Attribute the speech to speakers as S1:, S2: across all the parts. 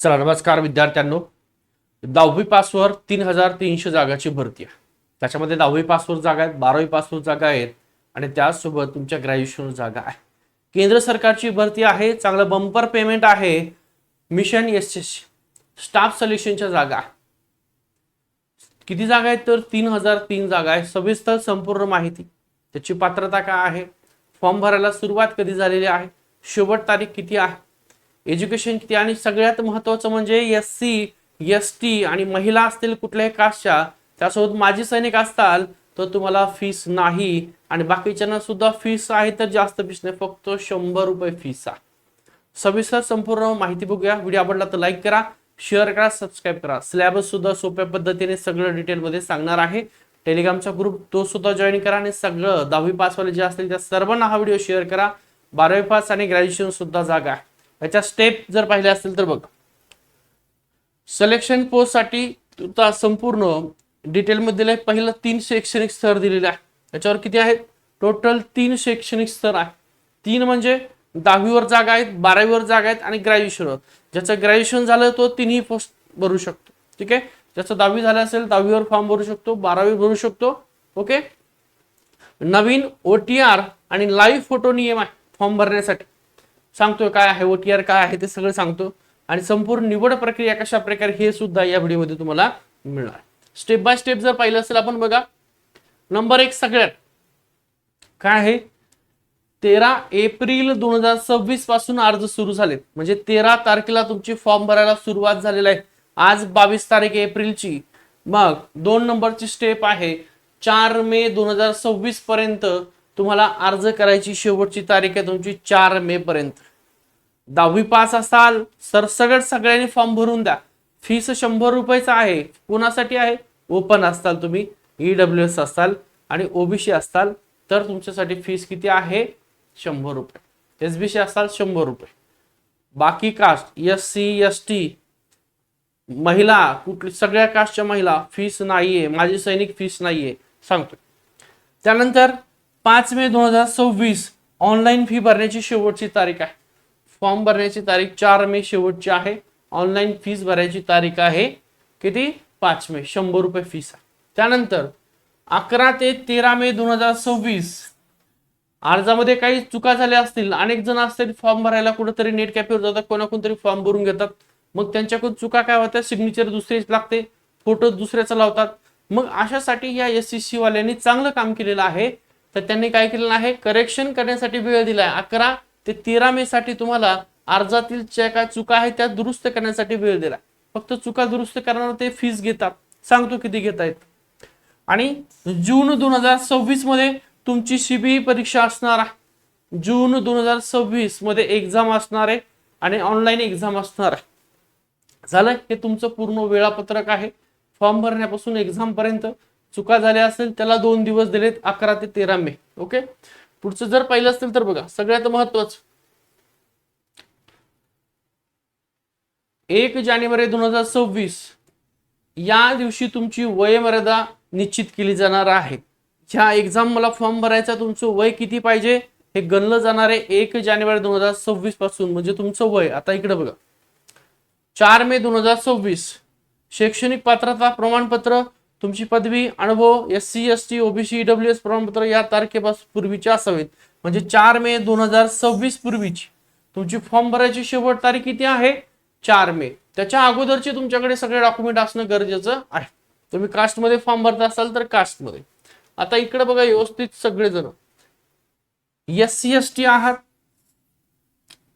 S1: चला नमस्कार विद्यार्थ्यांनो. 10वी पासवर 3300 जागाची भरती आहे. त्याच्यामध्ये 10वी पासवर जागा आहेत, 12वी पासवर जागा आहेत आणि त्याचसोबत तुमच्या ग्रॅज्युएशन जागा आहे. केंद्र सरकारची भरती आहे, चांगलं बंपर पेमेंट आहे. मिशन एसएससी स्टाफ सिलेक्शनच्या जागा किती जागा आहेत तर 3003 जागा आहे. सविस्तर संपूर्ण माहिती, त्याची पात्रता काय आहे, फॉर्म भरायला सुरुवात कधी झालेली आहे, शेवट तारीख किती आहे, एज्युकेशन किती आणि सगळ्यात महत्त्वाचं म्हणजे एससी एसटी आणि महिला असतील कुठल्याही कास्टच्या, त्यासोबत माजी सैनिक असताल तर तुम्हाला फीस नाही आणि बाकीच्यांना सुद्धा फीस आहे, तर जास्त फीस नाही, फक्त 100 रुपये फीस आहे. सविस्तर संपूर्ण माहिती बघूया. व्हिडिओ आवडला तर लाईक करा, शेअर करा, सबस्क्राईब करा. सिलेबस सुद्धा सोप्या पद्धतीने सगळं डिटेलमध्ये सांगणार आहे. टेलिग्रामचा ग्रुप तो सुद्धा जॉईन करा आणि सगळं 10वी पासवाले जे असतील त्या सर्वांना हा व्हिडिओ शेअर करा. 12वी पास आणि ग्रॅज्युएशन सुद्धा जागा आहे. याच्या स्टेप जर पाहिले असतील तर बघा, सिलेक्शन पोस्ट साठी संपूर्ण डिटेल मध्ये दिले. पहिलं 3 शैक्षणिक स्तर दिलेले आहे. याच्यावर किती आहेत टोटल 3 शैक्षणिक स्तर आहे. 3 म्हणजे 10वीवर जागा आहेत, 12वीवर जागा आहेत आणि ग्रॅज्युएशनवर. ज्याचं ग्रॅज्युएशन झालं तो 3ही पोस्ट भरू शकतो. ठीक आहे, ज्याचं 10वी झालं असेल 10वीवर फॉर्म भरू शकतो, 12वी भरू शकतो. ओके, नवीन OTR आणि लाईव्ह फोटो नियम आहे फॉर्म भरण्यासाठी. सांगतोय काय आहे OTR काय आहे ते सगळं सांगतो आणि संपूर्ण निवड प्रक्रिया कशा प्रकारे हे सुद्धा या व्हिडिओमध्ये तुम्हाला मिळणार. स्टेप बाय स्टेप जर पाहिलं असेल आपण बघा. नंबर 1 सगळ्यात काय आहे, 13 एप्रिल 2026 पासून अर्ज सुरू झालेत. म्हणजे 13 तारखेला तुमची फॉर्म भरायला सुरुवात झालेली आहे. आज 22 तारीख एप्रिलची. मग 2 नंबरची स्टेप आहे 4 मे 2026 पर्यंत तुम्हाला अर्ज करायची शेवटची तारीख आहे तुमची 4 मे पर्यंत. 10वी पास असाल सर सगळ्यांनी फॉर्म भरून द्या. फीस 100 रुपयाचा आहे. कोणासाठी आहे, ओपन असताल तुम्ही, EWS असताल आणि OBC असताल तर तुमच्यासाठी फीस किती आहे 100 रुपये. SBC असताल 100 रुपये. बाकी कास्ट SC ST महिला कुठली सगळ्या कास्टच्या महिला फीस नाहीये, माजी सैनिक फीस नाहीये सांगतो. त्यानंतर 5 मे 2026 ऑनलाईन फी भरण्याची शेवटची तारीख आहे. फॉर्म भरण्याची तारीख 4 मे शेवटची आहे. ऑनलाईन फीस भरायची तारीख आहे किती 5 मे, 100 रुपये फीस आहे. त्यानंतर 11 ते 13 मे 2026 अर्जामध्ये काही चुका झाल्या असतील, अनेक जण असतील फॉर्म भरायला कुठेतरी नेट कॅफेवर जातात, कोणाकोणतरी फॉर्म भरून घेतात, मग त्यांच्याकडून चुका काय होत्या, सिग्नेचर दुसरीच लागते, फोटो दुसऱ्याचा लावतात. मग अशासाठी या SCC वाल्यांनी चांगलं काम केलेलं आहे. तर त्यांनी काय केलेलं आहे, करेक्शन करण्यासाठी वेळ दिलाय. 11 ते 13 मे साठी तुम्हाला अर्जातील ज्या काय चुका आहेत त्या दुरुस्त करण्यासाठी वेळ दिलाय. फक्त चुका दुरुस्त करणार ते फीस घेतात, सांगतो किती घेत आहेत. आणि जून 2026 मध्ये तुमची CBE परीक्षा असणार आहे. जून 2026 मध्ये एक्झाम असणार आहे आणि ऑनलाईन एक्झाम असणार आहे. झालं, हे तुमचं पूर्ण वेळापत्रक आहे. फॉर्म भरण्यापासून एक्झाम पर्यंत चुका झाल्या असेल त्याला 2 दिवस दिलेत, 11 ते 13 मे. ओके, पुढचं जर पाहिलं असेल तर बघा, सगळ्यात महत्वाचं 1 जानेवारी 2026 या दिवशी तुमची वयोमर्यादा निश्चित केली जाणार आहे. ज्या एक्झाम मला फॉर्म भरायचा तुमचं वय किती पाहिजे हे गणलं जाणार आहे 1 जानेवारी 2026 पासून. म्हणजे तुमचं वय आता इकडे बघा, 4 मे 2026 शैक्षणिक पात्रता प्रमाणपत्र, तुमची पदवी, अनुभव, SC ST OBC EWS प्रमाणपत्र या तारखेपासून पूर्वीचे असावेत. म्हणजे 4 मे 2026 पूर्वीची तुमची फॉर्म भरायची शेवट तारीख किती आहे 4 मे. त्याच्या अगोदरचे तुमच्याकडे सगळे डॉक्युमेंट असणं गरजेचं आहे. तुम्ही कास्टमध्ये फॉर्म भरत असाल तर कास्टमध्ये. आता इकडे बघा, व्यवस्थित सगळेजण SC ST आहात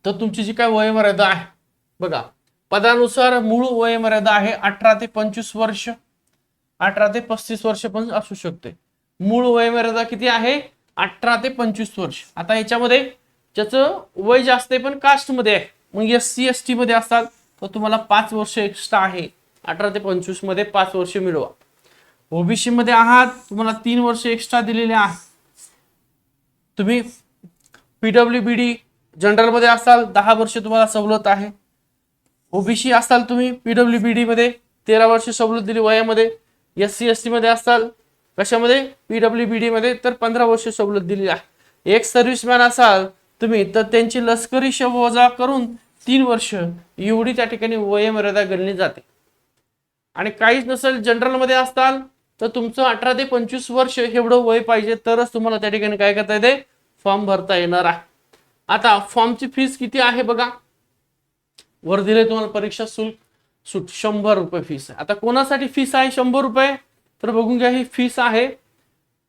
S1: तर तुमची जी काय वयोमर्यादा आहे बघा, पदानुसार मूळ वयोमर्यादा आहे 18 ते 25 वर्ष, 18 ते 35 वर्ष पण असू शकते. मूळ वयोमर्यादा किती आहे 18 ते 25 वर्ष. आता याच्यामध्ये ज्याचं वय जास्त आहे पण कास्ट मध्ये आहे, मग SC ST मध्ये असाल तर तुम्हाला 5 वर्ष एक्स्ट्रा आहे. 18 ते 25 मध्ये 5 वर्ष मिळवा. OBC मध्ये आहात तुम्हाला 3 वर्ष एक्स्ट्रा दिलेले आहे. तुम्ही PWBD जनरल मध्ये असाल 10 वर्ष तुम्हाला सवलत आहे. OBC असाल तुम्ही PWBD मध्ये 13 वर्ष सवलत दिली वयामध्ये. SC ST मध्ये असाल कशामध्ये PWBD मध्ये तर 15 वर्ष सवलत दिली आहे. एक सर्व्हिसमॅन असाल तुम्ही तर त्यांची लष्करी सेवा वजा करून 3 वर्ष एवढी त्या ठिकाणी वयोमर्यादा गणली जाते. आणि काहीच नसेल, जनरल मध्ये असताल तर तुमचं 18 ते 25 वर्ष एवढं वय पाहिजे, तरच तुम्हाला त्या ठिकाणी काय करता येते, फॉर्म भरता येणार आहे. आता फॉर्मची फीस किती आहे बघा, वर दिले तुम्हाला परीक्षा शुल्क सूट 100 रुपये फीस आहे. आता कोणासाठी फीस आहे 100 रुपये, तर बघून घ्या, ही फीस आहे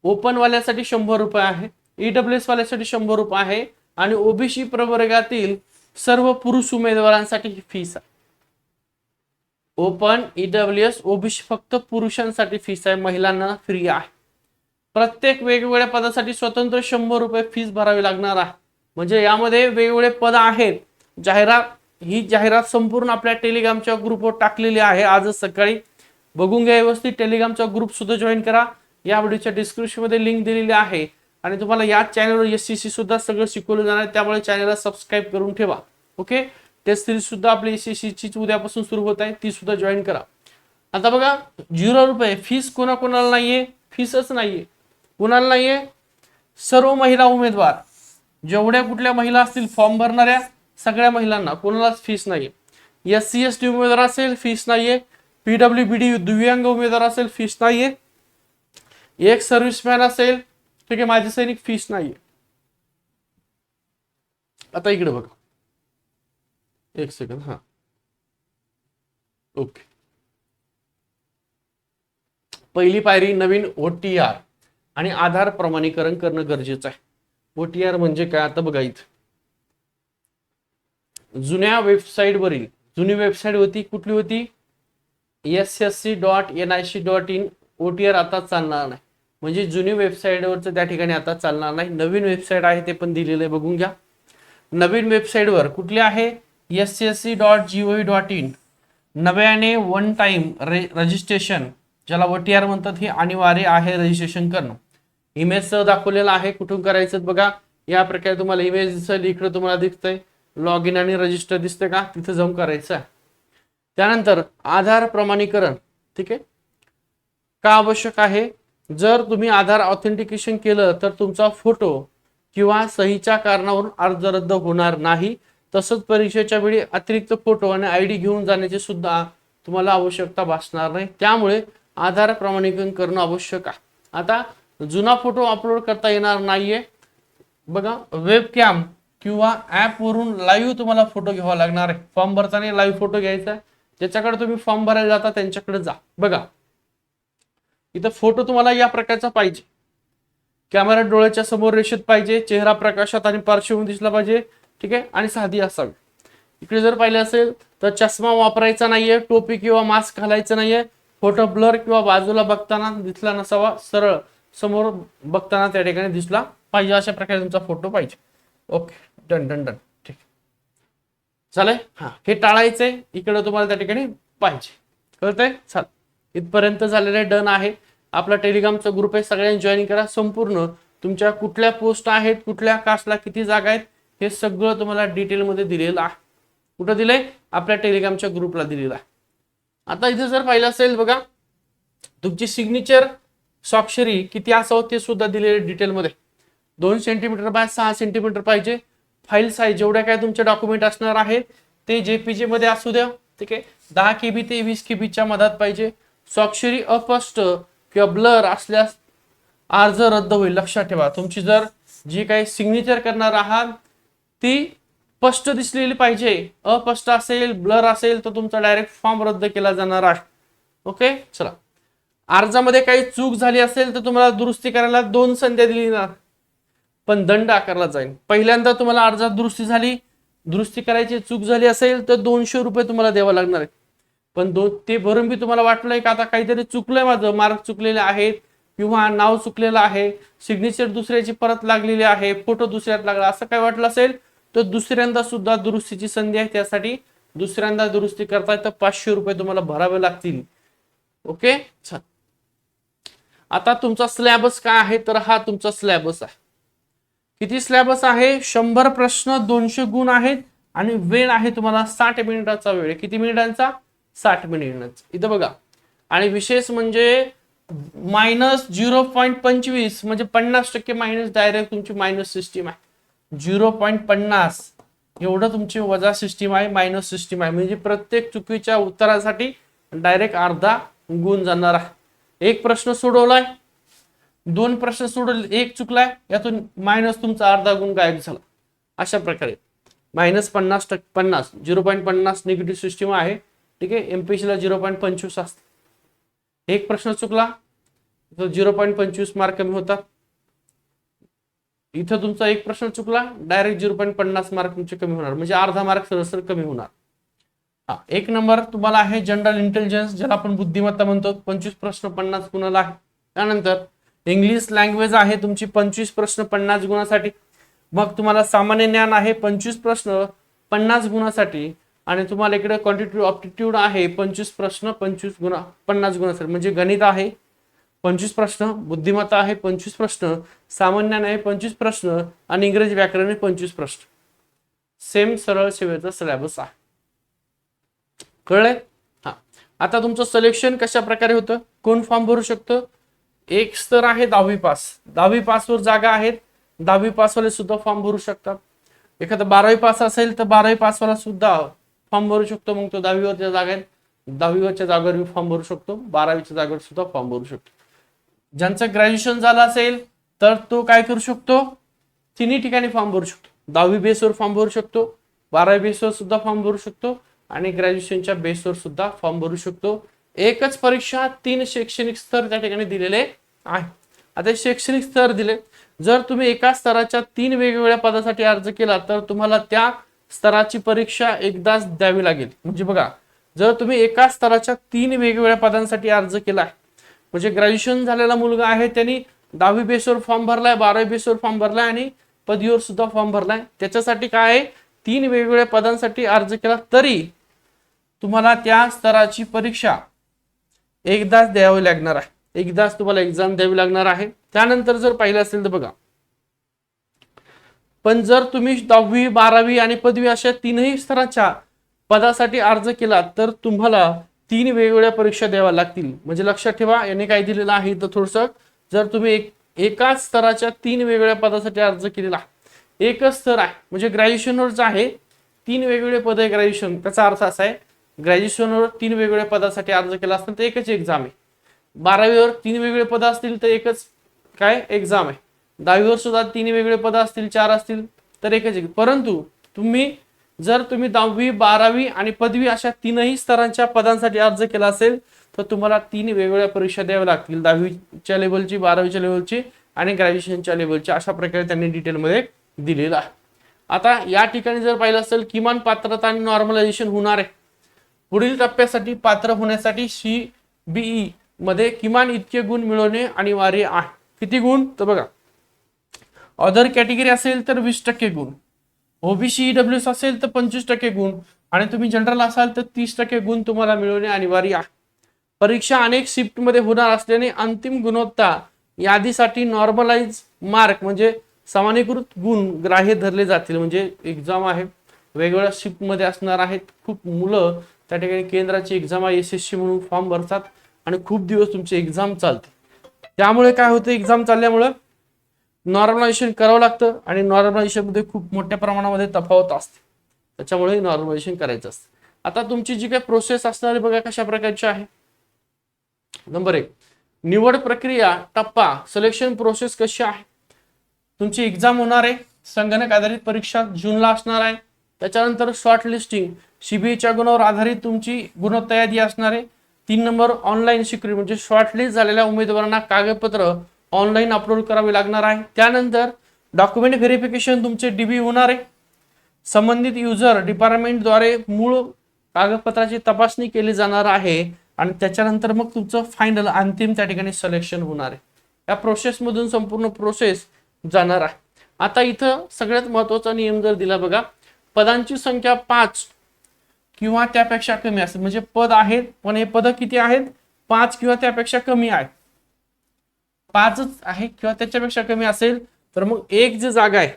S1: ओपन वाल्यासाठी 100 रुपये आहे, ईडब्ल्यूएस वाल्यासाठी 100 रुपये आहे, आणि ओबीसी प्रवर्गातील सर्व पुरुष उमेदवारांसाठी ही फीस आहे. ओपन, ईडब्ल्यूएस, ओबीसी फक्त पुरुषांसाठी फीस आहे, महिलांना फ्री आहे. प्रत्येक वेगवेगळ्या पदासाठी स्वतंत्र 100 रुपये फीस भरावी लागणार आहे. म्हणजे यामध्ये वेगवेगळे पद आहेत. ही जाहिरात संपूर्ण आपल्या टेलिग्रामच्या ग्रुपवर टाकलेली आहे आजच सकाळी. बघून घ्या व्यवस्थित, टेलिग्रामचा ग्रुप सुद्धा जॉईन करा. या व्हिडिओच्या डिस्क्रिप्शन मध्ये लिंक दिलेली आहे. आणि तुम्हाला या चॅनलवर एससीसी सुद्धा सगळं शिकवलं जाणार आहे, त्यामुळे चॅनलला सबस्क्राईब करून ठेवा. ओके, टेस्ट सिरीज सुद्धा आपली एससीसी उद्यापासून सुरू होत आहे, ती सुद्धा जॉईन करा. आता बघा, 0 रुपये फीस कोणाकोणाला नाहीये, फीसच नाहीये. कोणाला नाहीये, सर्व महिला उमेदवार, जेवढ्या कुठल्या महिला असतील फॉर्म भरणाऱ्या सगळ्या महिलांना, कोणालाच फीस नाहीये. एससी एसटी उमेदवार असेल फीस नाहीये, पीडब्ल्यूबीडी दिव्यांग उमेदवार असेल फीस नाहीये, एक सर्व्हिसमॅन असेल, ठीक आहे, माजी सैनिक, फीस नाहीये. आता इकडे बघा, एक सेकंड, हा ओके. पहिली पायरी, नवीन OTR आणि आधार प्रमाणीकरण करणं गरजेचं आहे. OTR म्हणजे काय, आता बघा इथं जुन्या वेबसाईटवरील, जुनी वेबसाईट होती, कुठली होती, ssc.nic.in. OTR आता चालणार नाही, म्हणजे जुनी वेबसाईटवरचं त्या ठिकाणी आता चालणार नाही. नवीन वेबसाईट आहे, ते पण दिलेलं आहे, बघून घ्या. नवीन वेबसाईटवर कुठली आहे, ssc.gov.in. नव्याने वन टाइम रजिस्ट्रेशन, ज्याला OTR म्हणतात, हे अनिवार्य आहे रजिस्ट्रेशन करणं. इमेज दाखवलेला आहे, कुठून करायचं बघा. या प्रकारे तुम्हाला इमेज दिसेल, इकडे तुम्हाला दिसतंय लॉग इन आणि रजिस्टर दिसतंय का, तिथे जाऊन करायचं आहे. त्यानंतर आधार प्रमाणीकरण, ठीक आहे, का आवश्यक आहे, जर तुम्ही आधार ऑथेंटिकेशन केलं तर तुमचा फोटो किंवा सहीच्या कारणावरून अर्ज रद्द होणार नाही. तसंच परीक्षेच्या वेळी अतिरिक्त फोटो आणि ID घेऊन जाण्याची सुद्धा तुम्हाला आवश्यकता भासणार नाही. त्यामुळे आधार प्रमाणीकरण करणं आवश्यक आहे. आता जुना फोटो अपलोड करता येणार नाहीये बघा, वेबकॅम किंवा ऍप वरून लाईव्ह तुम्हाला फोटो घ्यावा लागणार आहे. फॉर्म भरताना लाईव्ह फोटो घ्यायचा आहे. ज्याच्याकडे तुम्ही फॉर्म भरायला जाता त्यांच्याकडे जा. बघा इथं फोटो तुम्हाला या प्रकारचा पाहिजे, कॅमेरा डोळ्याच्या समोर रेषेत पाहिजे, चेहरा प्रकाशात आणि पार्श्वभूमी दिसला पाहिजे, ठीक आहे, आणि साधी असावी. इकडे जर पाहिलं असेल तर चष्मा वापरायचा नाहीये, टोपी किंवा मास्क घालायचं नाहीये, फोटो ब्लर किंवा बाजूला बघताना दिसला नसावा, सरळ समोर बघताना त्या ठिकाणी दिसला पाहिजे, अशा प्रकारे तुमचा फोटो पाहिजे. ओके, डन डन डन, ठीक चालेल. हा, हे टाळायचंय, इकडे तुम्हाला त्या ठिकाणी पाहिजे, कळतंय. चाल, इथपर्यंत झालेले डन आहे. आपला टेलिग्रामचा ग्रुप आहे, सगळ्यांनी जॉईन करा. संपूर्ण तुमच्या कुठल्या पोस्ट आहेत, कुठल्या कास्टला किती जागा आहेत, हे सगळं तुम्हाला डिटेलमध्ये दिलेलं आहे. कुठं दिलंय, आपल्या टेलिग्रामच्या ग्रुपला दिलेलं आहे. आता इथे जर पाहिलं असेल बघा, तुमची सिग्नेचर स्वाक्षरी किती असावं ते सुद्धा दिलेले डिटेलमध्ये. 2 सेंटीमीटर बाय 6 सेंटीमीटर पाहिजे. फाईल साईज जेवढ्या काय तुमचे डॉक्युमेंट असणार आहे ते JPG मध्ये असू द्या, ठीक आहे. 10 KB ते 20 KB मधात पाहिजे. स्वाक्षरी अस्पष्ट किंवा ब्लर असल्यास अर्ज रद्द होईल. लक्षात ठेवा, तुमची जर जी काही सिग्नेचर करणार आहात ती स्पष्ट दिसलेली पाहिजे. अस्पष्ट असेल, ब्लर असेल तर तुमचा डायरेक्ट फॉर्म रद्द केला जाणार आहे. ओके, चला. अर्जामध्ये काही चूक झाली असेल तर तुम्हाला दुरुस्ती करायला 2 संध्या दिली जाणार, पण दंड आकारला जाईल. पहिल्यांदा तुम्हाला अर्जात दुरुस्ती करायची चूक झाली असेल तर 200 रुपये तुम्हाला द्यावं लागणार आहे. पण ते भरून बी तुम्हाला वाटलंय का आता काहीतरी चुकलंय, माझं मार्क चुकलेले आहेत किंवा नाव चुकलेलं आहे, सिग्नेचर दुसऱ्याची परत लागलेली आहे, फोटो दुसऱ्यात लागला, असं काय वाटलं असेल तर दुसऱ्यांदा सुद्धा दुरुस्तीची संधी आहे. त्यासाठी दुसऱ्यांदा दुरुस्ती करताय तर 500 रुपये तुम्हाला भरावे लागतील. ओके, चल. आता तुमचा सिलेबस काय आहे, तर हा तुमचा सिलेबस आहे. किती सिलेबस आहे, 100 प्रश्न, 200 गुण आहेत आणि वेळ आहे तुम्हाला 60 मिनिटाचा वेळ. किती मिनिटांचा, 60 मिनिटांचा. इथं बघा, आणि विशेष म्हणजे -0.25 म्हणजे 50% मायनस, डायरेक्ट तुमची मायनस सिस्टीम आहे. 0.50 एवढं तुमची वजा सिस्टीम आहे, मायनस सिस्टीम आहे. म्हणजे प्रत्येक चुकीच्या उत्तरासाठी डायरेक्ट अर्धा गुण जाणार आहे. एक प्रश्न सोडवलाय, 2 प्रश्न सोडवले, एक चुकलाय, यातून मायनस तुमचा अर्धा गुण गायब झाला. अशा प्रकारे -50% 50 0.50 निगेटिव्ह सिस्टीम आहे. ठीक आहे, एमपीसी ला 0.25 असते. एक प्रश्न चुकला तर 0.25 मार्क कमी होतात. इथं तुमचा एक प्रश्न चुकला, डायरेक्ट 0.50 मार्क तुमचे कमी होणार, म्हणजे अर्धा मार्क सरळ कमी होणार. हा, एक नंबर तुम्हाला आहे जनरल इंटेलिजन्स, ज्याला आपण बुद्धिमत्ता म्हणतो. 25 प्रश्न 50 गुणाला आहे. त्यानंतर इंग्लिश लँग्वेज आहे तुमची 25 प्रश्न 50 गुणासाठी. मग तुम्हाला सामान्य ज्ञान आहे 25 प्रश्न 50 गुणासाठी. आणि तुम्हाला इकडे क्वांटिटेटिव्ह ऑप्टिट्यूड आहे 25 प्रश्न 50 गुणासाठी. म्हणजे गणित आहे 25 प्रश्न, बुद्धिमत्ता आहे 25 प्रश्न, सामान्य ज्ञान आहे 25 प्रश्न आणि इंग्रजी व्याकरण आहे 25 प्रश्न. सेम सरळ सेवेचा सिलेबस आहे. कळलंय? हा, आता तुमचं सिलेक्शन कशा प्रकारे होतं, कोण फॉर्म भरू शकतं? एक स्तर आहे 10वी पास. 10वी पास वर जागा आहेत, 10वी पास वाले सुद्धा फॉर्म भरू शकतात. एखादा 12वी पास असेल तर 12वी पास वाला सुद्धा फॉर्म भरू शकतो. मग तो 10वी वरच्या जागा आहेत, 10वी वरच्या जागेवर फॉर्म भरू शकतो, 12वीच्या जागेवर सुद्धा फॉर्म भरू शकतो. ज्यांचं ग्रॅज्युएशन झालं असेल तर तो काय करू शकतो, तिन्ही ठिकाणी फॉर्म भरू शकतो. 10वी बेसवर फॉर्म भरू शकतो, 12वी बेसवर सुद्धा फॉर्म भरू शकतो आणि ग्रॅज्युएशनच्या बेसवर सुद्धा फॉर्म भरू शकतो. एकच परीक्षा 3 शैक्षणिक स्तर त्या ठिकाणी दिलेले आहे. आता शैक्षणिक स्तर दिले, जर तुम्ही एका स्तराच्या 3 वेगवेगळ्या पदासाठी अर्ज केला तर तुम्हाला त्या स्तराची परीक्षा एकदाच द्यावी लागेल. म्हणजे बघा, जर तुम्ही एका स्तराच्या 3 वेगवेगळ्या पदांसाठी अर्ज केला, म्हणजे ग्रॅज्युएशन झालेला मुलगा आहे, त्यांनी 10वी बेसवर फॉर्म भरलाय, 12वी बेसवर फॉर्म भरलाय आणि पदवीवर सुद्धा फॉर्म भरलाय, त्याच्यासाठी काय आहे 3 वेगवेगळ्या पदांसाठी अर्ज केला तरी तुम्हाला त्या स्तराची परीक्षा एकदाच द्यावी लागणार आहे. एकदाच तुम्हाला एक्झाम द्यावी लागणार आहे. त्यानंतर जर पाहिलं असेल तर बघा, पण जर तुम्ही 10वी 12वी आणि पदवी अशा 3ही स्तराच्या पदासाठी अर्ज केला तर तुम्हाला 3 वेगवेगळ्या परीक्षा द्याव्या लागतील. म्हणजे लक्षात ठेवा, याने काय दिलेलं आहे तर थोडंसं, जर तुम्ही एकाच स्तराच्या 3 वेगवेगळ्या पदासाठी अर्ज केलेला, एकच स्तर आहे म्हणजे ग्रॅज्युएशनवरच आहे, 3 वेगवेगळे पद आहे ग्रॅज्युएशन, त्याचा अर्थ असा आहे ग्रॅज्युएशनवर 3 वेगवेगळ्या पदासाठी अर्ज केला असता तर एकच एक्झाम आहे. 12वीवर 3 वेगवेगळे पद असतील तर एकच काय एक्झाम आहे. 10वीवर सुद्धा 3 वेगवेगळे पद असतील, 4 असतील तर एकच. परंतु जर तुम्ही 10वी 12वी आणि पदवी अशा 3ही स्तरांच्या पदांसाठी अर्ज केला असेल तर तुम्हाला 3 वेगवेगळ्या परीक्षा द्याव्या लागतील, 10वीच्या लेवलची, 12वीच्या लेवलची आणि ग्रॅज्युएशनच्या लेवलची. अशा प्रकारे त्यांनी डिटेलमध्ये दिलेलं आहे. आता या ठिकाणी जर पाहिलं असेल, किमान पात्रता आणि नॉर्मलायझेशन होणार आहे. पुढील टप्प्यासाठी पात्र होण्यासाठी CBE मध्ये किमान इतके गुण मिळवणे अनिवार्य आहे. किती गुण तर बघा, अदर कॅटेगरी असेल तर 20% गुण, ओबीसी EWS असेल तर 25% गुण आणि तुम्ही जनरल असाल तर 30% गुण तुम्हाला मिळवणे अनिवार्य आहे. परीक्षा अनेक शिफ्ट मध्ये होणार असल्याने अंतिम गुणवत्ता यादीसाठी नॉर्मलाइज मार्क म्हणजे सामान्यीकृत गुण ग्राह्य धरले जातील. म्हणजे एक्झाम आहे, वेगवेगळ्या शिफ्ट मध्ये असणार आहेत. खूप मुलं त्या ठिकाणी केंद्राची एक्झाम आहे, SSC म्हणून फॉर्म भरतात आणि खूप दिवस तुमची एक्झाम चालते. त्यामुळे काय होतं, एक्झाम चालल्यामुळे नॉर्मलायझेशन करावं लागतं आणि नॉर्मलायझेशन मध्ये खूप मोठ्या प्रमाणामध्ये तफावत असते, त्याच्यामुळे नॉर्मलायझेशन करायचं असतं. आता तुमची जी काही प्रोसेस असणार आहे बघा कशा प्रकारची आहे. नंबर 1, निवड प्रक्रिया टप्पा, सिलेक्शन प्रोसेस कशी आहे. तुमची एक्झाम होणार आहे, संगणक आधारित परीक्षा जूनला असणार आहे. त्याच्यानंतर शॉर्ट लिस्टिंग, CBEच्या गुणावर आधारित तुमची गुणवत्ता यादी असणार आहे. 3 नंबर ऑनलाईन सिक्युरिटी म्हणजे शॉर्टलिस्ट झालेल्या उमेदवारांना कागदपत्र ऑनलाईन अपलोड करावे लागणार आहे. त्यानंतर डॉक्युमेंट व्हेरिफिकेशन तुमचे DB होणार आहे. संबंधित युजर डिपार्टमेंटद्वारे मूळ कागदपत्राची तपासणी केली जाणार आहे आणि त्याच्यानंतर मग तुमचं फायनल अंतिम त्या ठिकाणी सिलेक्शन होणार आहे. या प्रोसेस मधून संपूर्ण प्रोसेस जाणार आहे. आता इथं सगळ्यात महत्त्वाचा नियम जर दिला बघा, पदांची संख्या 5 किंवा त्यापेक्षा कमी असेल, म्हणजे पद आहेत पण हे पद किती आहेत 5 किंवा त्यापेक्षा कमी आहेत, 5च आहे किंवा त्याच्यापेक्षा कमी असेल तर मग एक जी जागा आहे,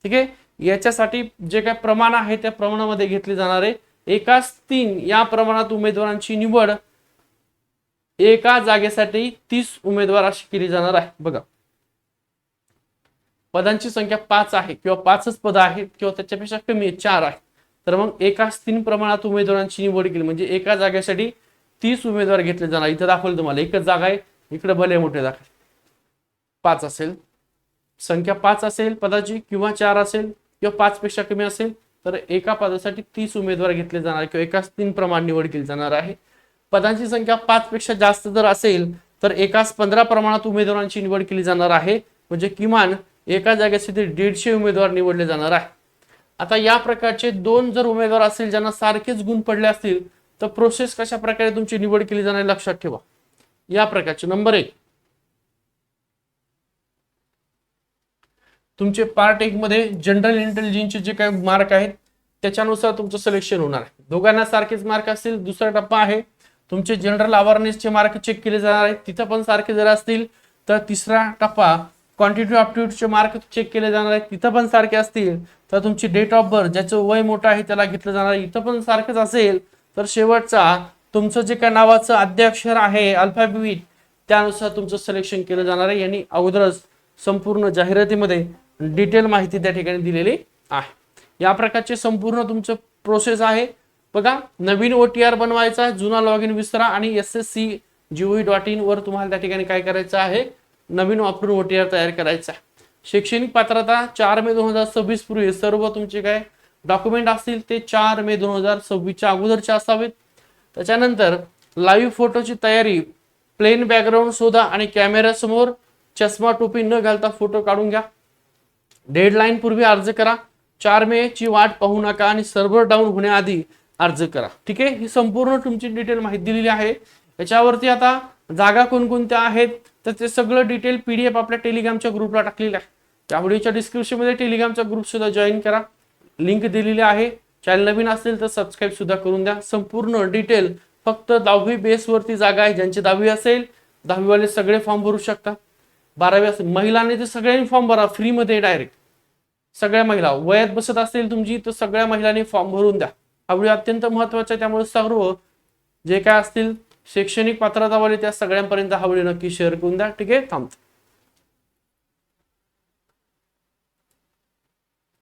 S1: ठीक आहे, याच्यासाठी जे काही प्रमाण आहे त्या प्रमाणामध्ये घेतली जाणार आहे. एकाच 3 या प्रमाणात उमेदवारांची निवड एका जागेसाठी 30 उमेदवार अशी केली जाणार आहे. बघा पदांची संख्या 5 आहे किंवा 5च पद आहेत किंवा त्याच्यापेक्षा कमी आहे 4 आहे, तर मग एकाच 3 प्रमाणात उमेदवारांची निवड केली म्हणजे एका जागेसाठी 30 उमेदवार घेतले जाणार. इथं दाखवलं तुम्हाला एकच जागा आहे, इकडे भले मोठे दाखल 5 असेल, संख्या 5 असेल पदाची किंवा 4 असेल किंवा 5 पेक्षा कमी असेल तर एका पदासाठी 30 उमेदवार घेतले जाणार किंवा एकाच 3 प्रमाण निवड केली जाणार आहे. पदांची संख्या 5 पेक्षा जास्त जर असेल तर एकाच 15 प्रमाणात उमेदवारांची निवड केली जाणार आहे म्हणजे किमान एका जागेसाठी 150 उमेदवार निवडले जाणार आहे. आता या प्रकारचे 2 जर उमेदवार असेल ज्यांना सारखेच गुण पडले असतील तर प्रोसेस कशा प्रकारे तुमची निवड केली जाणार लक्षात ठेवा. या प्रकारचे नंबर 1 तुमचे पार्ट 1 मध्ये जनरल इंटेलिजन्सचे जे काही मार्क आहेत त्याच्यानुसार तुमचं सिलेक्शन होणार आहे. दोघांना सारखेच मार्क असतील. दुसरा टप्पा आहे तुमचे जनरल अवेअरनेसचे मार्क चेक केले जाणार आहेत, तिथं पण सारखे जर असतील तर तिसरा टप्पा क्वांटिटी ॲप्टिट्यूडचे मार्क चेक केले जाणार आहेत, तिथं पण सारखे असतील तर तुमची डेट ऑफ बर्थ ज्याचं वय मोठं आहे त्याला घेतलं जाणार आहे, इथं पण सारखंच असेल तर शेवटचा तुमचं जे काय नावाचं आद्याक्षर आहे अल्फाबेट त्यानुसार तुमचं सिलेक्शन केलं जाणार आहे. यांनी अगोदरच संपूर्ण जाहिरातीमध्ये डिटेल माहिती त्या ठिकाणी दिलेली आहे. या प्रकारचे संपूर्ण तुमचं प्रोसेस आहे. बघा नवीन OTR बनवायचा, जुना लॉग इन विसरा आणि ssc.gov.in वर तुम्हाला त्या ठिकाणी काय करायचं आहे, नवीन वापरून OTR तयार करायचा आहे. शैक्षणिक पात्रता 4 मे 2026 पूर्वी सर्व तुमचे काय डॉक्युमेंट असतील ते 4 मे 2026 च्या अगोदरचे असावेत. त्याच्यानंतर लाईव्ह फोटोची तयारी, प्लेन बॅकग्राऊंड शोधा आणि कॅमेरा समोर चष्मा टोपी न घालता फोटो काढून घ्या. डेडलाईन पूर्वी अर्ज करा. 4 मे ची वाट पाहू नका आणि सर्व्हर डाऊन होण्याआधी अर्ज करा. ठीक आहे, ही संपूर्ण तुमची डिटेल माहिती दिलेली आहे. याच्यावरती आता जागा कोणकोणत्या आहेत तर ते सगळं डिटेल PDF आपल्या टेलिग्रामच्या ग्रुपला टाकलेलं आहे. त्या व्हिडिओच्या डिस्क्रिप्शन मध्ये टेलिग्रामचा ग्रुप सुद्धा जॉईन करा, लिंक दिलेली आहे. चॅनल नवीन असेल तर सबस्क्राईब सुद्धा करून द्या. संपूर्ण डिटेल फक्त 10वी बेसवरती जागा आहे. ज्यांची 10वी असेल 10वी वाले सगळे फॉर्म भरू शकता. 12वी असेल महिलांनी तर सगळ्यांनी फॉर्म भरा फ्रीमध्ये डायरेक्ट. सगळ्या महिला वयात बसत असतील तुमची तर सगळ्या महिलांनी फॉर्म भरून द्या. हा व्हिडिओ अत्यंत महत्त्वाचा आहे त्यामुळे सर्व जे काय असतील शैक्षणिक पात्रतावाले त्या सगळ्यांपर्यंत हा व्हिडिओ नक्की शेअर करून द्या. ठीक आहे, थांबतो.